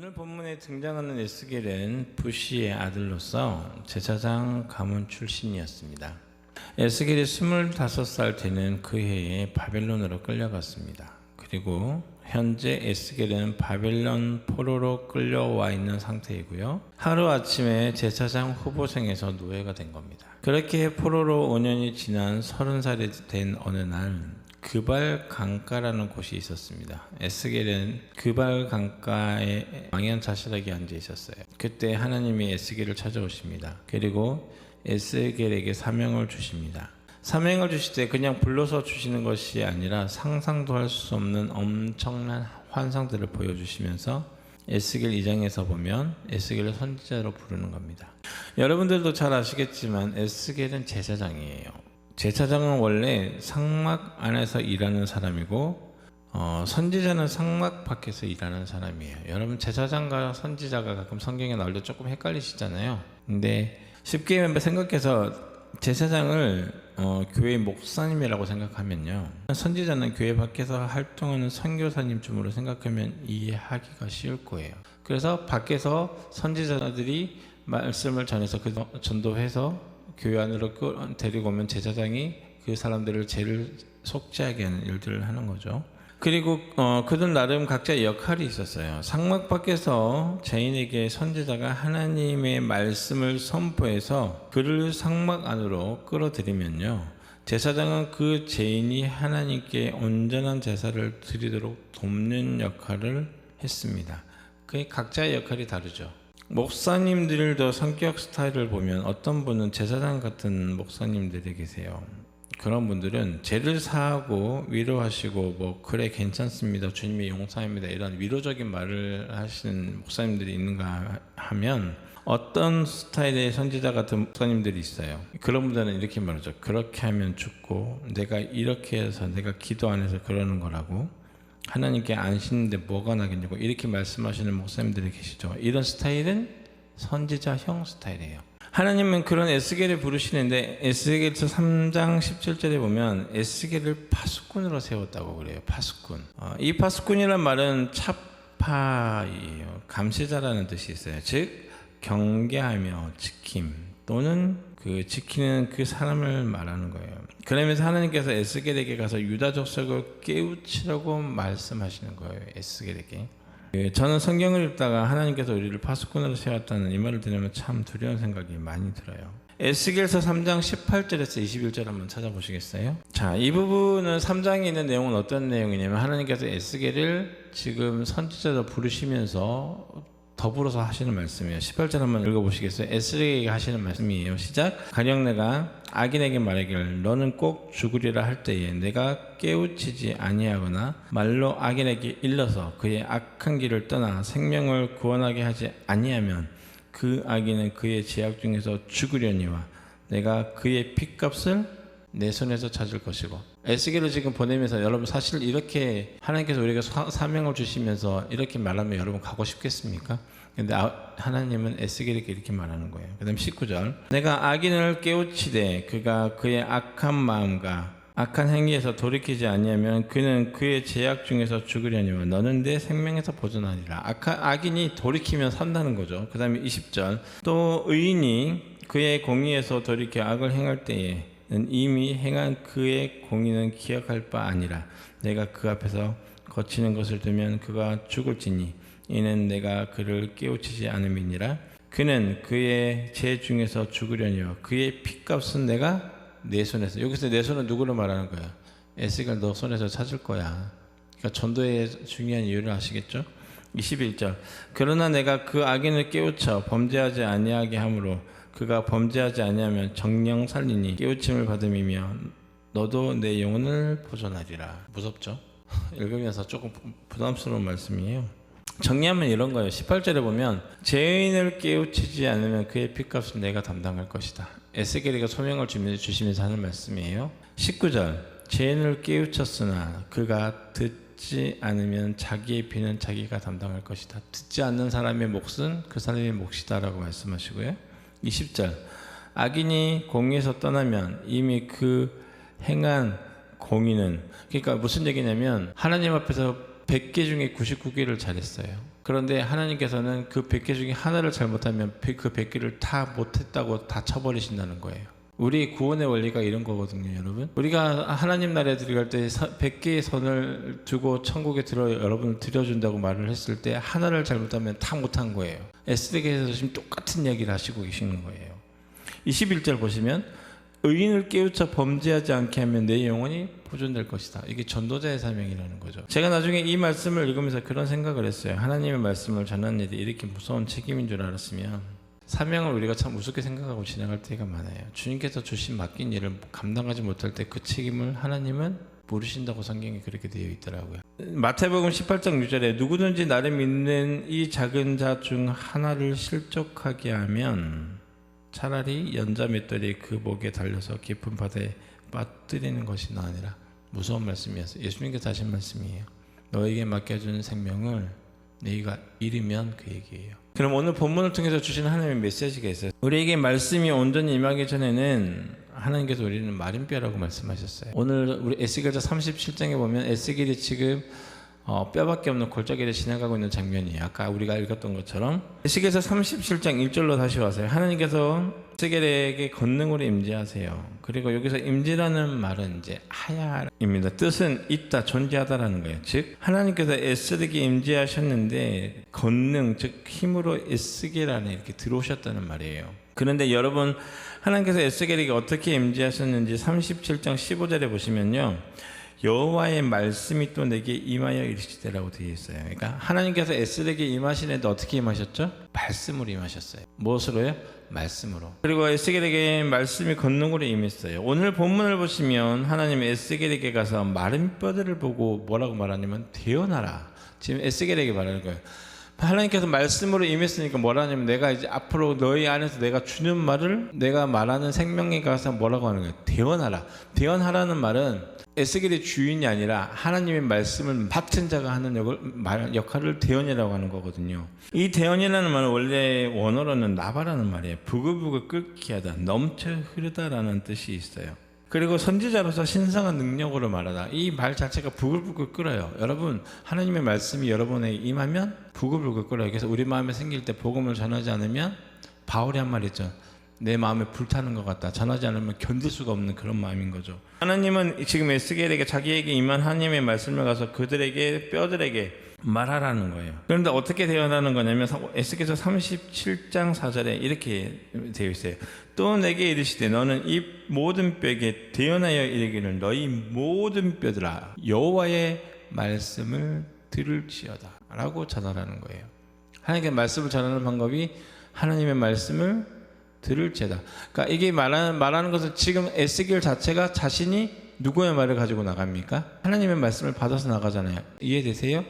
오늘 본문에 등장하는 에스겔은 부시의 아들로서 제사장 가문 출신이었습니다. 에스겔이 25살 되는 그 해에 바벨론으로 끌려갔습니다. 그리고 현재 에스겔은 바벨론 포로로 끌려와 있는 상태이고요. 하루아침에 제사장 후보생에서 노예가 된 겁니다. 그렇게 포로로 5년이 지난 30살이 된 어느 날 그발 강가라는 곳이 있었습니다. 에스겔은 그발 강가에 망연자실하게 앉아 있었어요. 그때 하나님이 에스겔을 찾아오십니다. 그리고 에스겔에게 사명을 주십니다. 사명을 주실 때 그냥 불러서 주시는 것이 아니라 상상도 할 수 없는 엄청난 환상들을 보여주시면서 에스겔 2장에서 보면 에스겔을 선지자로 부르는 겁니다. 여러분들도 잘 아시겠지만 에스겔은 제사장이에요. 제사장은 원래 상막 안에서 일하는 사람이고 선지자는 상막 밖에서 일하는 사람이에요. 여러분 제사장과 선지자가 가끔 성경에 나올 때 조금 헷갈리시잖아요. 근데 쉽게 생각해서 제사장을 교회 목사님이라고 생각하면요, 선지자는 교회 밖에서 활동하는 선교사님쯤으로 생각하면 이해하기가 쉬울 거예요. 그래서 밖에서 선지자들이 말씀을 전해서 그 전도해서 교회 안으로 데리고 오면 제사장이 그 사람들을 죄를 속죄하게 하는 일들을 하는 거죠. 그리고 그들 나름 각자의 역할이 있었어요. 상막 밖에서 죄인에게 선지자가 하나님의 말씀을 선포해서 그를 상막 안으로 끌어들이면요, 제사장은 그 죄인이 하나님께 온전한 제사를 드리도록 돕는 역할을 했습니다. 그 각자의 역할이 다르죠. 목사님들도 성격 스타일을 보면 어떤 분은 제사장 같은 목사님들이 계세요. 그런 분들은 죄를 사하고 위로하시고 그래 괜찮습니다, 주님의 용서입니다, 이런 위로적인 말을 하시는 목사님들이 있는가 하면 어떤 스타일의 선지자 같은 목사님들이 있어요. 그런 분들은 이렇게 말하죠. 그렇게 하면 죽고 내가 이렇게 해서 내가 기도 안 해서 그러는 거라고, 하나님께 안 신는데 뭐가 나겠냐고 이렇게 말씀하시는 목사님들이 계시죠. 이런 스타일은 선지자형 스타일이에요. 하나님은 그런 에스겔을 부르시는데 에스겔서 3장 17절에 보면 에스겔을 파수꾼으로 세웠다고 그래요. 파수꾼. 이 파수꾼이란 말은 차파이에요. 감시자라는 뜻이 있어요. 즉 경계하며 지킴 또는 그 지키는 그 사람을 말하는 거예요. 그러면서 하나님께서 에스겔에게 가서 유다 족속을 깨우치라고 말씀하시는 거예요. 에스겔에게. 저는 성경을 읽다가 하나님께서 우리를 파수꾼으로 세웠다는 이 말을 들으면 참 두려운 생각이 많이 들어요. 에스겔서 3장 18절에서 21절 한번 찾아보시겠어요? 자, 이 부분은 3장에 있는 내용은 어떤 내용이냐면 하나님께서 에스겔을 지금 선지자로 부르시면서 더불어서 하시는 말씀이에요. 18절 한번 읽어보시겠어요? 에스겔에게 하시는 말씀이에요. 시작. 가령 내가 악인에게 말하기를 너는 꼭 죽으리라 할 때에 내가 깨우치지 아니하거나 말로 악인에게 일러서 그의 악한 길을 떠나 생명을 구원하게 하지 아니하면 그 악인은 그의 죄악 중에서 죽으려니와 내가 그의 핏값을 내 손에서 찾을 것이고. 에스겔을 지금 보내면서 여러분 사실 이렇게 하나님께서 우리가 사명을 주시면서 이렇게 말하면 여러분 가고 싶겠습니까? 근데 하나님은 에스겔에게 이렇게 말하는 거예요. 그 다음 19절. 내가 악인을 깨우치되 그가 그의 악한 마음과 악한 행위에서 돌이키지 아니하면 그는 그의 죄악 중에서 죽으려니와 너는 내 생명에서 보존하리라. 악인이 돌이키면 산다는 거죠. 그 다음에 20절. 또 의인이 그의 공의에서 돌이켜 악을 행할 때에 이미 행한 그의 공의는 기억할 바 아니라 내가 그 앞에서 거치는 것을 두면 그가 죽을지니 이는 내가 그를 깨우치지 않음이니라. 그는 그의 죄 중에서 죽으려니와 그의 핏값은 내가 내 손에서. 여기서 내 손은 누구를 말하는 거야? 에스겔 너 손에서 찾을 거야. 그러니까 전도의 중요한 이유를 아시겠죠? 21절. 그러나 내가 그 악인을 깨우쳐 범죄하지 아니하게 하므로 그가 범죄하지 아니하면 정령 살리니 깨우침을 받음이며 너도 내 영혼을 보존하리라. 무섭죠? 읽으면서 조금 부담스러운 말씀이에요. 정리하면 이런 거예요. 18절에 보면 죄인을 깨우치지 않으면 그의 핏값은 내가 담당할 것이다. 에스겔에게 소명을 주시면서 하는 말씀이에요. 19절. 죄인을 깨우쳤으나 그가 듣지 않으면 자기의 피는 자기가 담당할 것이다. 듣지 않는 사람의 몫은 그 사람의 몫이다 라고 말씀하시고요. 20절. 악인이 공의에서 떠나면 이미 그 행한 공의는, 그러니까 무슨 얘기냐면 하나님 앞에서 100개 중에 99개를 잘했어요. 그런데 하나님께서는 그 100개 중에 하나를 잘못하면 그 100개를 다 못했다고 다 쳐버리신다는 거예요. 우리 구원의 원리가 이런 거거든요, 여러분. 우리가 하나님 나라에 들어갈 때 100개의 선을 두고 천국에 여러분을 들여준다고 말을 했을 때 하나를 잘못하면 다 못한 거예요. 에스겔에서 지금 똑같은 이야기를 하시고 계시는 거예요. 21절 보시면 의인을 깨우쳐 범죄하지 않게 하면 내 영혼이 보존될 것이다. 이게 전도자의 사명이라는 거죠. 제가 나중에 이 말씀을 읽으면서 그런 생각을 했어요. 하나님의 말씀을 전하는 일이 이렇게 무서운 책임인 줄 알았으면 사명을 우리가 참 우습게 생각하고 지나갈 때가 많아요. 주님께서 주신 맡긴 일을 감당하지 못할 때 그 책임을 하나님은 모르신다고 성경에 그렇게 되어 있더라고요. 마태복음 18장 6절에 누구든지 나를 믿는 이 작은 자 중 하나를 실족하게 하면 차라리 연자 맷돌이 그 목에 달려서 깊은 바다에 빠뜨리는 것이 나으니라. 무서운 말씀이었어요. 예수님께서 하신 말씀이에요. 너에게 맡겨준 생명을 너희가 잃으면 그 얘기예요. 그럼 오늘 본문을 통해서 주신 하나님의 메시지가 있어요. 우리에게 말씀이 온전히 임하기 전에는 하나님께서 우리는 마른 뼈라고 말씀하셨어요. 오늘 우리 에스겔서 37장에 보면 에스겔이 지금 뼈밖에 없는 골짜기를 지나가고 있는 장면이에요. 아까 우리가 읽었던 것처럼 에스겔서 37장 1절로 다시 와서요. 하나님께서 에스겔에게 권능으로 임재하세요. 그리고 여기서 임재라는 말은 이제 하야입니다. 뜻은 있다, 존재하다라는 거예요. 즉 하나님께서 에스겔에게 임재하셨는데 권능, 즉 힘으로 에스겔 안에 이렇게 들어오셨다는 말이에요. 그런데 여러분, 하나님께서 에스겔에게 어떻게 임재하셨는지 37장 15절에 보시면요, 여호와의 말씀이 또 내게 임하여 이르시되라고 되어 있어요. 그러니까 하나님께서 에스겔에게 임하시는데 어떻게 임하셨죠? 말씀으로 임하셨어요. 무엇으로요? 말씀으로. 그리고 에스겔에게 말씀이 권능으로 임했어요. 오늘 본문을 보시면 하나님 에스겔에게 가서 마른 뼈들을 보고 뭐라고 말하냐면 태어나라. 지금 에스겔에게 말하는 거예요. 하나님께서 말씀으로 임했으니까 뭐라냐면 내가 이제 앞으로 너희 안에서 내가 주는 말을 내가 말하는 생명에 가서 뭐라고 하는 거예요? 태어나라. 태어나라는 말은 에스겔의 주인이 아니라 하나님의 말씀을 받은 자가 하는 역할을 대언이라고 하는 거거든요. 이 대언이라는 말은 원래 원어로는 나바라는 말이에요. 부글부글 끓게 하다, 넘쳐 흐르다라는 뜻이 있어요. 그리고 선지자로서 신성한 능력으로 말하다. 이 말 자체가 부글부글 끓어요. 여러분, 하나님의 말씀이 여러분에게 임하면 부글부글 끓어요. 그래서 우리 마음에 생길 때 복음을 전하지 않으면 바울이 한 말 있죠. 내 마음에 불타는 것 같다. 전하지 않으면 견딜 수가 없는 그런 마음인 거죠. 하나님은 지금 에스겔에게 자기에게 임한 하나님의 말씀을 가서 그들에게, 뼈들에게 말하라는 거예요. 그런데 어떻게 되어나는 거냐면 에스겔서 37장 4절에 이렇게 되어 있어요. 또 내게 이르시되 너는 이 모든 뼈에게 대언하여 이르기를 너희 모든 뼈들아 여호와의 말씀을 들을지어다 라고 전하라는 거예요. 하나님의 말씀을 전하는 방법이 하나님의 말씀을 들을지어다. 그러니까 이게 말하는 것은 지금 에스겔 자체가 자신이 누구의 말을 가지고 나갑니까? 하나님의 말씀을 받아서 나가잖아요. 이해되세요?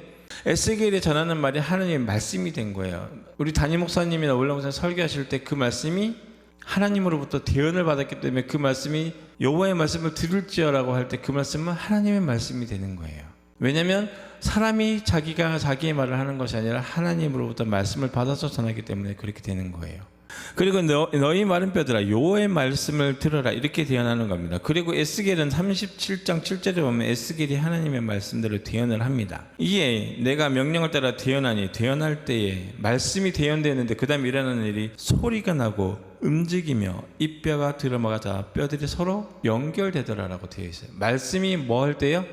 에스겔이 전하는 말이 하나님의 말씀이 된 거예요. 우리 담임 목사님이나 올라 목사님 설교하실 때 그 말씀이 하나님으로부터 대언을 받았기 때문에 그 말씀이 여호와의 말씀을 들을지어라고 할 때 그 말씀은 하나님의 말씀이 되는 거예요. 왜냐하면 사람이 자기가 자기의 말을 하는 것이 아니라 하나님으로부터 말씀을 받아서 전하기 때문에 그렇게 되는 거예요. 그리고 너희 마른 뼈들아 여호와의 말씀을 들어라 이렇게 대언하는 겁니다. 그리고 에스겔은 37장 7절에 보면 에스겔이 하나님의 말씀대로 대언을 합니다. 이에 내가 명령을 따라 대언하니 대언할 때에 말씀이 대언되는데 그 다음에 일어나는 일이 소리가 나고 움직이며 이 뼈가 들어맞아 뼈들이 서로 연결되더라라고 되어 있어요. 말씀이 뭐 할 때요?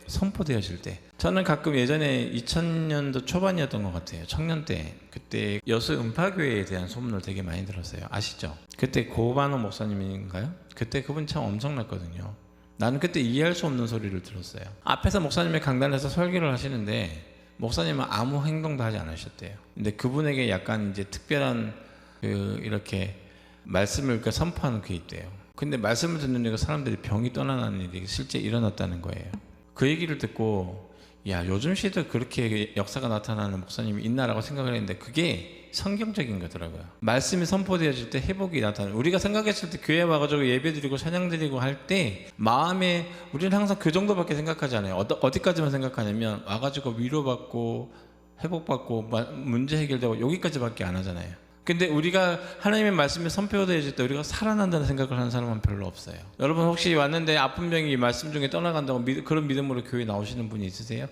선포되어질 때. 저는 가끔 예전에 2000년도 초반이었던 것 같아요. 청년 때 그때 여수 음파교회에 대한 소문을 되게 많이 들었어요. 아시죠? 그때 고반호 목사님인가요? 그때 그분 참 엄청났거든요. 나는 그때 이해할 수 없는 소리를 들었어요. 앞에서 목사님이 강단에서 설교를 하시는데 목사님은 아무 행동도 하지 않으셨대요. 근데 그분에게 약간 이제 특별한 이렇게 말씀을 선포하는 게 있대요. 근데 말씀을 듣는 사람들이 병이 떠나는 일이 실제 일어났다는 거예요. 그 얘기를 듣고 야 요즘 시대에 그렇게 역사가 나타나는 목사님이 있나라고 생각을 했는데 그게 성경적인 거더라고요. 말씀이 선포되어질 때 회복이 나타나는. 우리가 생각했을 때 교회 와가지고 예배드리고 찬양드리고 할 때 마음에 우리는 항상 그 정도밖에 생각하지 않아요. 어디까지만 생각하냐면 와가지고 위로받고 회복받고 문제 해결되고 여기까지밖에 안 하잖아요. 근데 우리가 하나님의 말씀이 선포되어질 때 우리가 살아난다는 생각을 하는 사람은 별로 없어요. 여러분 혹시 왔는데 아픈 병이 말씀 중에 떠나간다고 그런 믿음으로 교회 나오시는 분이 있으세요?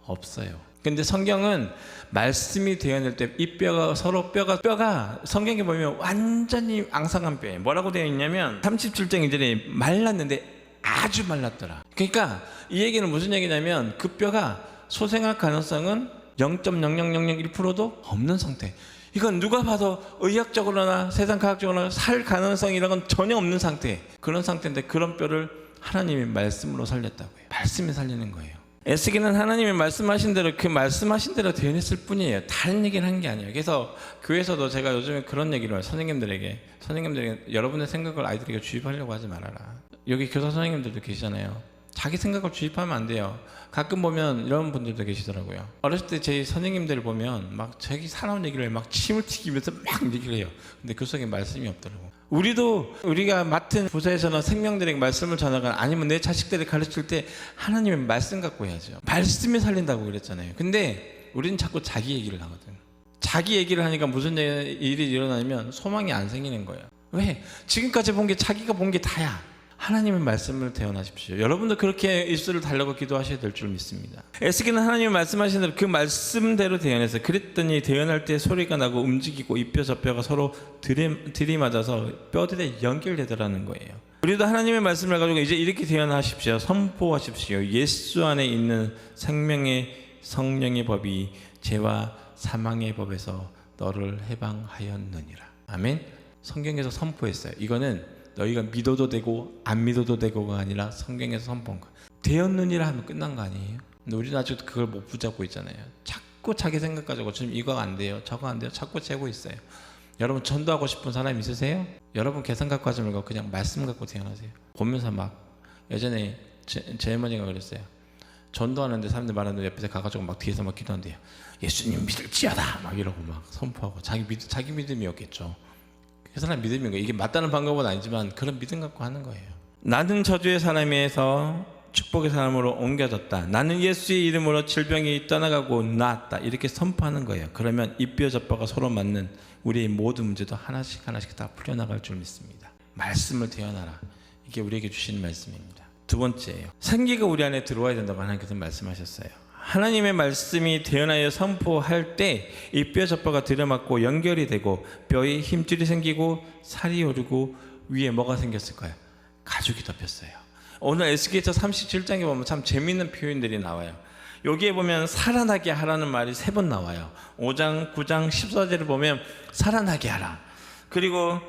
없어요. 근데 성경은 말씀이 되어낼 때 이 뼈가 서로 뼈가 성경에 보면 완전히 앙상한 뼈예요. 뭐라고 되어 있냐면 37장 2절에 말랐는데 아주 말랐더라. 그러니까 이 얘기는 무슨 얘기냐면 그 뼈가 소생할 가능성은 0.00001%도 없는 상태. 이건 누가 봐도 의학적으로나 세상 과학적으로나 살 가능성이라는 건 전혀 없는 상태. 그런 상태인데 그런 뼈를 하나님이 말씀으로 살렸다고요. 말씀이 살리는 거예요. 에스겔은 하나님이 말씀하신 대로 그 말씀하신 대로 되어냈을 뿐이에요. 다른 얘기를 한 게 아니에요. 그래서 교회에서도 제가 요즘에 그런 얘기를 해요. 선생님들에게 여러분의 생각을 아이들에게 주입하려고 하지 말아라. 여기 교사 선생님들도 계시잖아요. 자기 생각을 주입하면 안 돼요. 가끔 보면 이런 분들도 계시더라고요. 어렸을 때 제 선생님들 보면 막 자기 살아온 얘기를 막 침을 튀기면서 막 얘기를 해요. 근데 그 속에 말씀이 없더라고. 우리가 맡은 부서에서는 생명들에게 말씀을 전하거나 아니면 내 자식들을 가르칠 때 하나님의 말씀 갖고 해야죠. 말씀이 살린다고 그랬잖아요. 근데 우리는 자꾸 자기 얘기를 하거든. 자기 얘기를 하니까 무슨 일이 일어나냐면 소망이 안 생기는 거예요. 왜? 지금까지 본 게 자기가 본 게 다야. 하나님의 말씀을 대언하십시오. 여러분도 그렇게 입술을 달라고 기도하셔야 될 줄 믿습니다. 에스겔은 하나님이 말씀하신 대로 그 말씀대로 대언했어요. 그랬더니 대언할 때 소리가 나고 움직이고 이 뼈 저 뼈가 서로 들이맞아서 뼈들에 연결되더라는 거예요. 우리도 하나님의 말씀을 가지고 이제 이렇게 대언하십시오. 선포하십시오. 예수 안에 있는 생명의 성령의 법이 죄와 사망의 법에서 너를 해방하였느니라. 아멘. 성경에서 선포했어요. 이거는 너희가 믿어도 되고 안 믿어도 되고가 아니라 성경에서 선포한 거예요. 되었느니라 하면 끝난 거 아니에요? 근데 우리는 아직도 그걸 못 붙잡고 있잖아요. 자꾸 자기 생각 가지고 지금 이거 안 돼요, 저거 안 돼요, 자꾸 재고 있어요. 여러분 전도하고 싶은 사람 있으세요? 여러분 계산 갖고 하지 말고 그냥 말씀 갖고 태어나세요. 보면서 막 예전에 제 어머니가 그랬어요. 전도하는데 사람들 말하는데 옆에서 가가지고 막 뒤에서 막 기도한대요. 예수님 믿을지어다 막 이러고 막 선포하고 자기 믿음이었겠죠. 그 사람 믿음인 거예요. 이게 맞다는 방법은 아니지만 그런 믿음 갖고 하는 거예요. 나는 저주의 사람에서 축복의 사람으로 옮겨졌다. 나는 예수의 이름으로 질병이 떠나가고 나았다. 이렇게 선포하는 거예요. 그러면 이 뼈 저 뼈가 서로 맞는 우리의 모든 문제도 하나씩 다 풀려나갈 줄 믿습니다. 말씀을 대언하라. 이게 우리에게 주시는 말씀입니다. 두 번째예요. 생기가 우리 안에 들어와야 된다고 하나님께서 말씀하셨어요. 하나님의 말씀이 대언하여 선포할 때 이 뼈 저 뼈가 들여맞고 연결이 되고 뼈에 힘줄이 생기고 살이 오르고 위에 뭐가 생겼을까요? 가죽이 덮였어요. 오늘 에스겔서 37장에 보면 참 재미있는 표현들이 나와요. 여기에 보면 살아나게 하라는 말이 3번 나와요. 5장, 9장, 14절을 보면 살아나게 하라. 그리고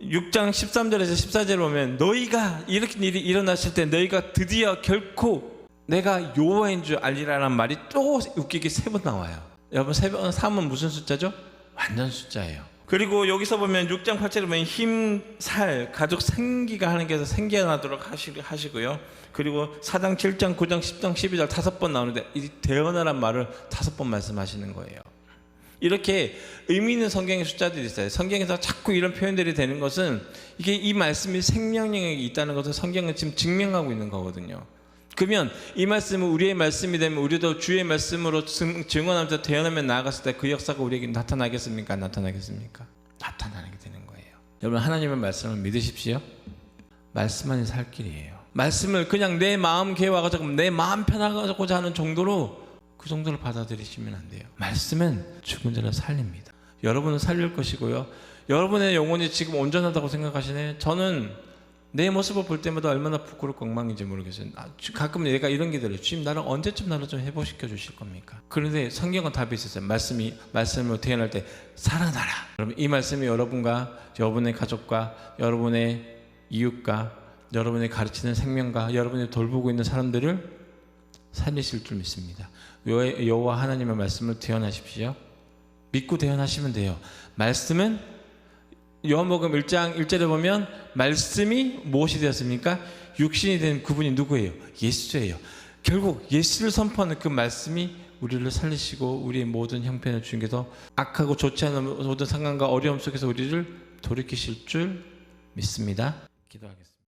6장 13절에서 14절을 보면 너희가 이렇게 일이 일어났을 때 너희가 드디어 결코 내가 여호와인 줄 알리라는 말이 또 웃기게 3번 나와요. 여러분 3은 무슨 숫자죠? 완전 숫자예요. 그리고 여기서 보면 6장 8절에 보면 힘, 살, 가족 생기가 하나님께서 생겨나도록 하시고요. 그리고 4장, 7장, 9장, 10장, 12절 5번 나오는데 이 대언하란 말을 5번 말씀하시는 거예요. 이렇게 의미 있는 성경의 숫자들이 있어요. 성경에서 자꾸 이런 표현들이 되는 것은 이게 이 말씀이 생명력이 있다는 것을 성경은 지금 증명하고 있는 거거든요. 그러면 이 말씀은 우리의 말씀이 되면 우리도 주의 말씀으로 증언하면서 대언하며 나아갔을 때 그 역사가 우리에게 나타나겠습니까? 안 나타나겠습니까? 나타나게 되는 거예요. 여러분 하나님의 말씀을 믿으십시오. 말씀 안에 살 길이에요. 말씀을 그냥 내 마음 개화가지고 내 마음 편하고자 하는 정도로 그 정도로 받아들이시면 안 돼요. 말씀은 죽은 자를 살립니다. 여러분은 살릴 것이고요. 여러분의 영혼이 지금 온전하다고 생각하시네. 저는 내 모습을 볼 때마다 얼마나 부끄럽고 엉망인지 모르겠어요. 가끔 내가 이런 게 들어요. 주님 나를 언제쯤 나를 좀 회복시켜 주실 겁니까? 그런데 성경은 답이 있었어요. 말씀으로 태어날 때 살아나라. 여러분 이 말씀이 여러분과 여러분의 가족과 여러분의 이웃과 여러분의 가르치는 생명과 여러분이 돌보고 있는 사람들을 살리실 줄 믿습니다. 여호와 하나님의 말씀을 대언하십시오. 믿고 대언하시면 돼요. 말씀은 요한복음 1장 1절에 보면 말씀이 무엇이 되었습니까? 육신이 된 그분이 누구예요? 예수예요. 결국 예수를 선포하는 그 말씀이 우리를 살리시고 우리의 모든 형편을 중에서 악하고 좋지 않은 모든 상황과 어려움 속에서 우리를 돌이키실 줄 믿습니다. 기도하겠습니다.